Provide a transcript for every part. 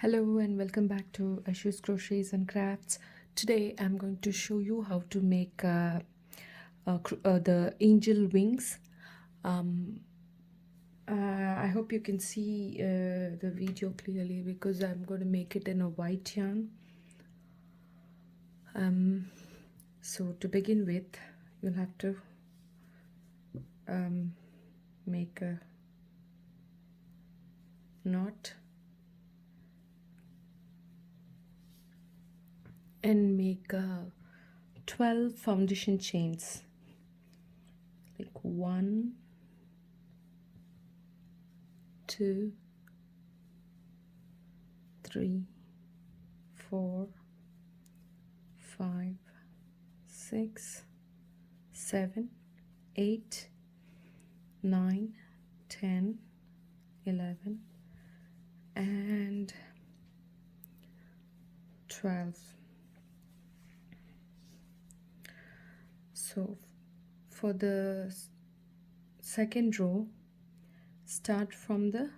Hello and welcome back to Ashu's Crochets and Crafts. Today I'm going to show you how to make the angel wings. Um, I hope you can see the video clearly because I'm going to make it in a white yarn. So to begin with, you'll have to make a knot and make 12 foundation chains, like 1, 2, 3, 4, 5, 6, 7, 8, 9, 10, 11, and 12. So for the second row, start from the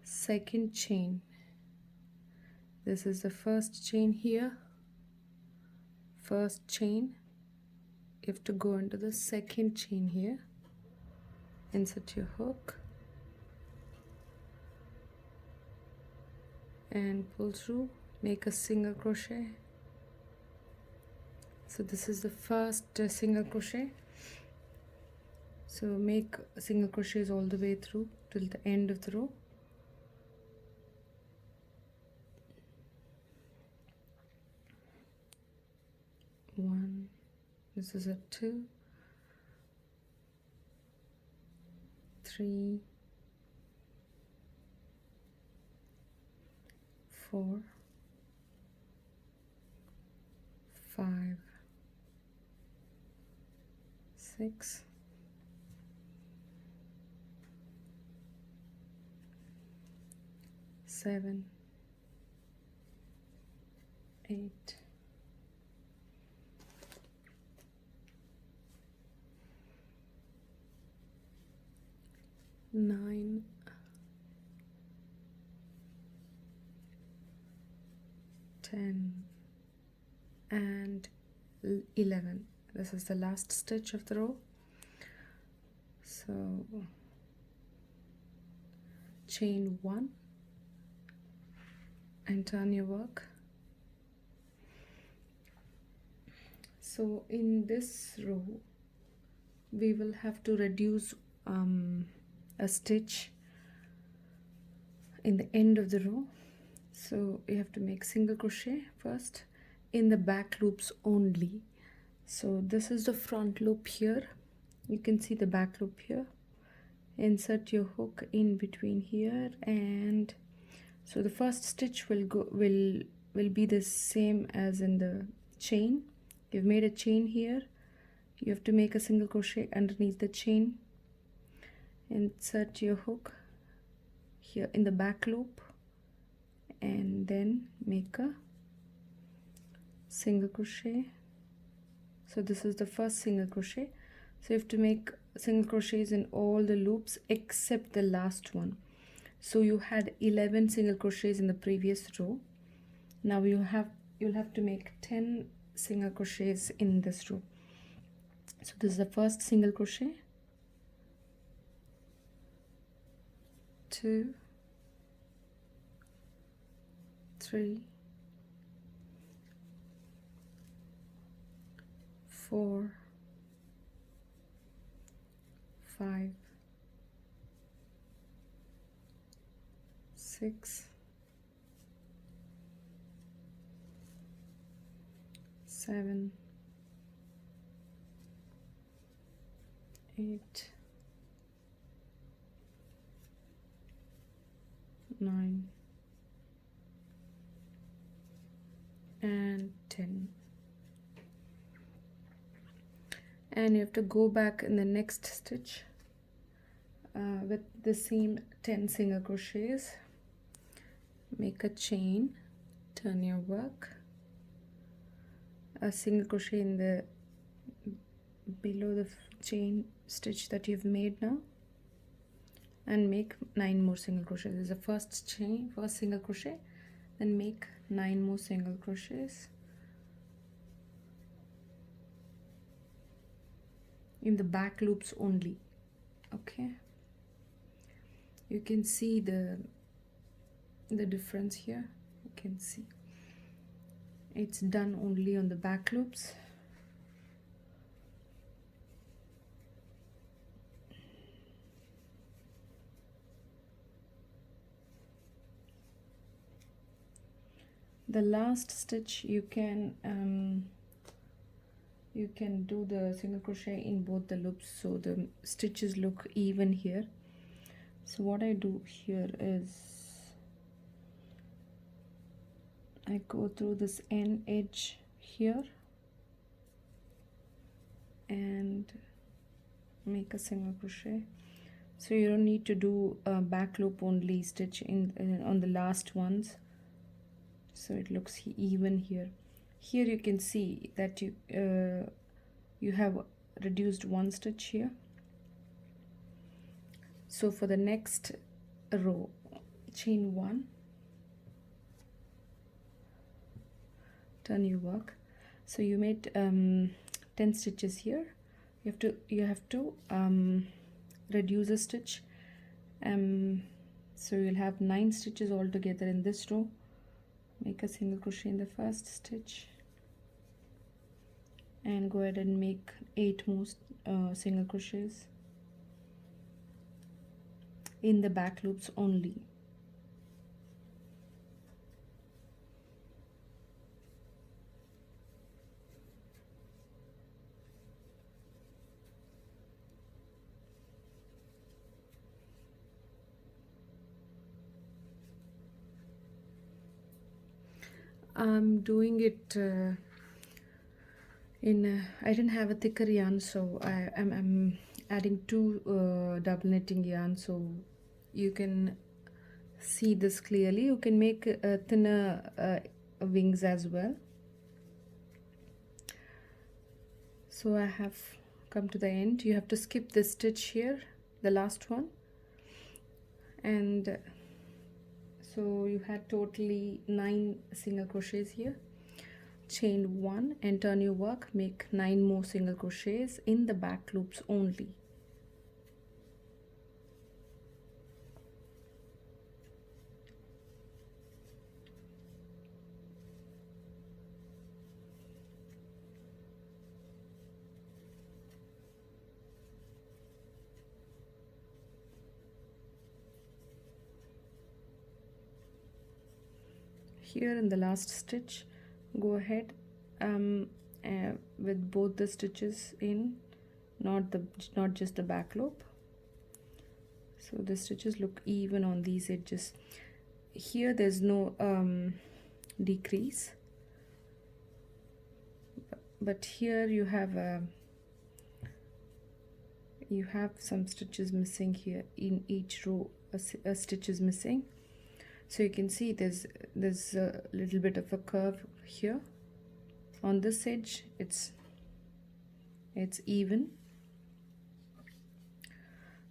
second chain. This is the first chain here. First chain, you have to go into the second chain here, insert your hook and pull through, make a single crochet. So this is the first single crochet. So make single crochets all the way through till the end of the row. One, this is a 2, 3, 4, 5, 6, 7, 8, 9, 10, and 11. This is the last stitch of the row. So chain 1 and turn your work. So in this row we will have to reduce a stitch in the end of the row. So you have to make single crochet first in the back loops only. So this is the front loop here, you can see the back loop here. Insert your hook in between here, and so the first stitch will be the same as in the chain. You've made a chain here, you have to make a single crochet underneath the chain. Insert your hook here in the back loop and then make a single crochet. So this is the first single crochet. So you have to make single crochets in all the loops except the last one. So you had 11 single crochets in the previous row. Now you'll have to make 10 single crochets in this row. So this is the first single crochet, 2, 3, 4, 5, 6, 7, 8, 9, and 10. And you have to go back in the next stitch with the same 10 single crochets. Make a chain, turn your work, a single crochet in the below the chain stitch that you've made now, and make 9 more single crochets. This is the first chain, first single crochet, then make 9 more single crochets in the back loops only. Okay, you can see the difference here. You can see it's done only on the back loops. The last stitch you can do the single crochet in both the loops, so the stitches look even here. So what I do here is I go through this end edge here and make a single crochet. So you don't need to do a back loop only stitch in on the last ones, so it looks even here. Here you can see that you have reduced one stitch here. So for the next row, chain 1, turn your work. So you made 10 stitches here. You have to reduce a stitch. So you'll have 9 stitches altogether in this row. Make a single crochet in the first stitch and go ahead and make 8 more single crochets in the back loops only. I'm doing it I didn't have a thicker yarn, so I'm adding 2 double knitting yarn, so you can see this clearly. You can make thinner wings as well. So I have come to the end. You have to skip this stitch here, the last one, and so you had totally 9 single crochets here. Chain 1 and turn your work, make 9 more single crochets in the back loops only. Here in the last stitch, go ahead with both the stitches in, not just the back loop. So the stitches look even on these edges. Here there's no decrease, but here you have some stitches missing here. In each row a stitch is missing. So you can see there's a little bit of a curve here. On this edge it's even.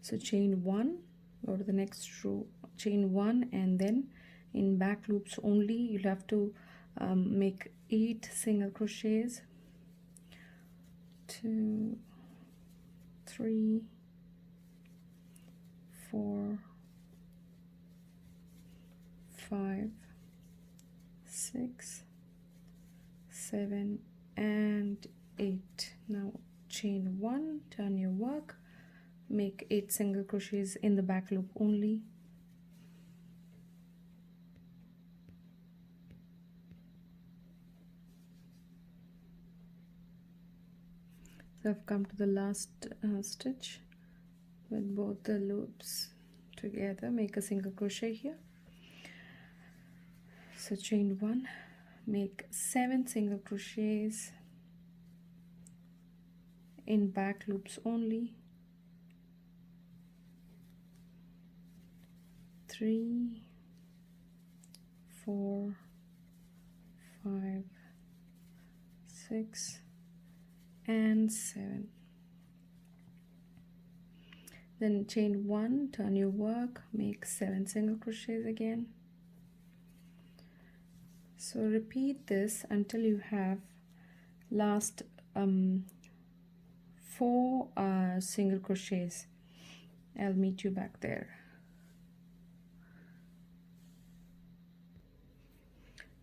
So chain 1, go to the next row, chain 1, and then in back loops only you'll have to make 8 single crochets. 2, 3, 4, 5, 6, 7, and 8. Now chain 1, turn your work, make 8 single crochets in the back loop only. So I've come to the last stitch with both the loops together. Make a single crochet here. So chain 1, make 7 single crochets in back loops only. 3, 4, 5, 6, and 7. Then chain 1, turn your work, make 7 single crochets again. So repeat this until you have last 4 single crochets. I'll meet you back there.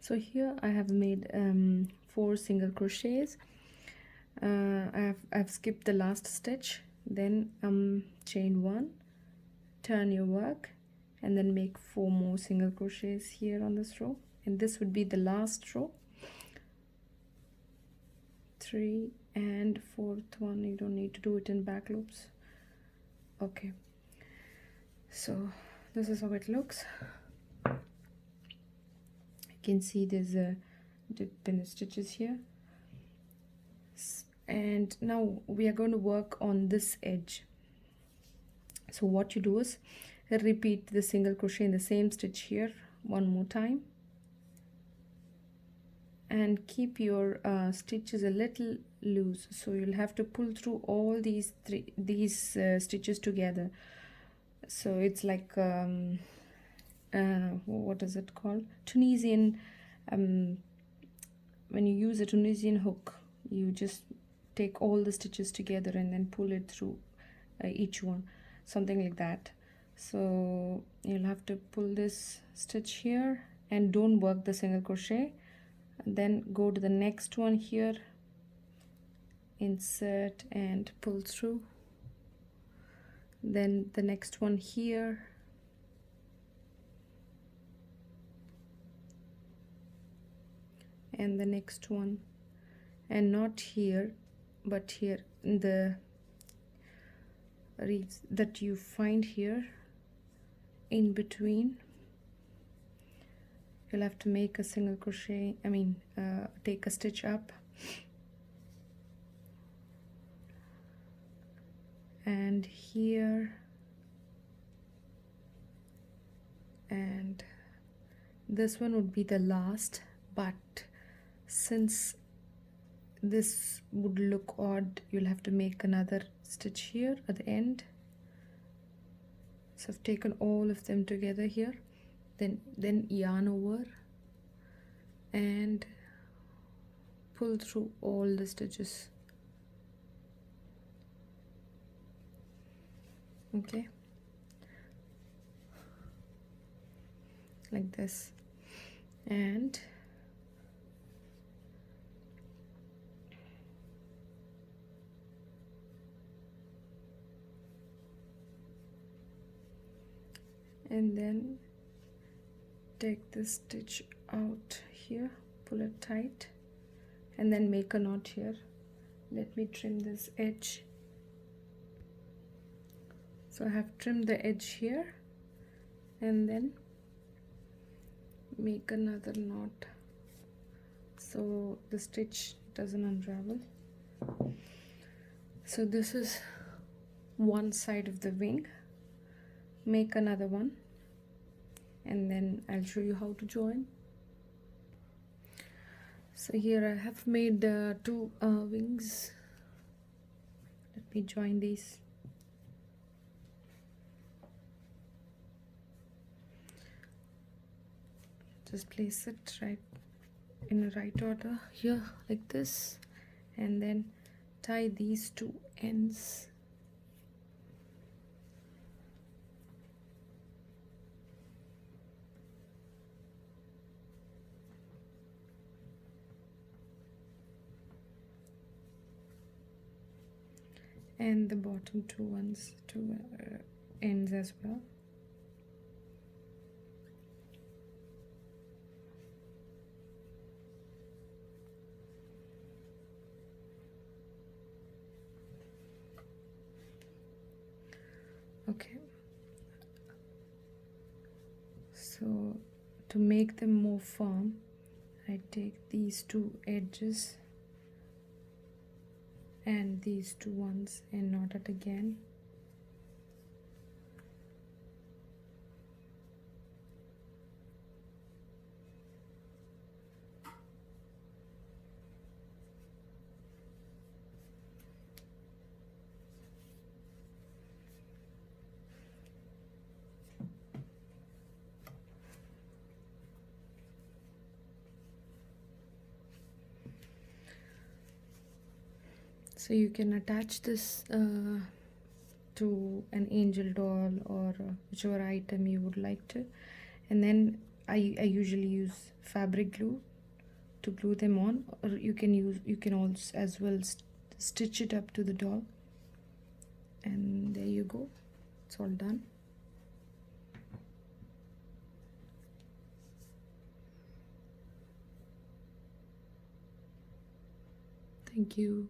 So here I have made 4 single crochets. I've skipped the last stitch. Then chain 1, turn your work, and then make 4 more single crochets here on this row, and this would be the last row. 3 and 4th one, you don't need to do it in back loops. Okay, so this is how it looks. You can see there's a dip in the stitches here, and now we are going to work on this edge. So what you do is repeat the single crochet in the same stitch here one more time, and keep your stitches a little loose, so you'll have to pull through all these stitches together. So it's like what is it called, Tunisian, when you use a Tunisian hook, you just take all the stitches together and then pull it through each one, something like that. So you'll have to pull this stitch here and don't work the single crochet, and then go to the next one here, insert and pull through, then the next one here, and the next one, and not here but here in the reeds that you find here in between. You'll have to make a single crochet, take a stitch up, and here, and this one would be the last, but since this would look odd, you'll have to make another stitch here at the end. So I've taken all of them together here, then yarn over and pull through all the stitches. Okay, like this, and then take this stitch out here, pull it tight, and then make a knot here. Let me trim this edge. So I have trimmed the edge here, and then make another knot so the stitch doesn't unravel. So this is one side of the wing. Make another one, and then I'll show you how to join. So here I have made 2 wings. Let me join these. Just place it right in the right order here, like this, and then tie these 2 ends. And the bottom 2 ends as well. Okay, so to make them more firm, I take these 2 edges and these 2 ones and knot it again. So you can attach this to an angel doll or whichever item you would like to, and then I usually use fabric glue to glue them on, or you can also as well stitch it up to the doll, and there you go, it's all done. Thank you.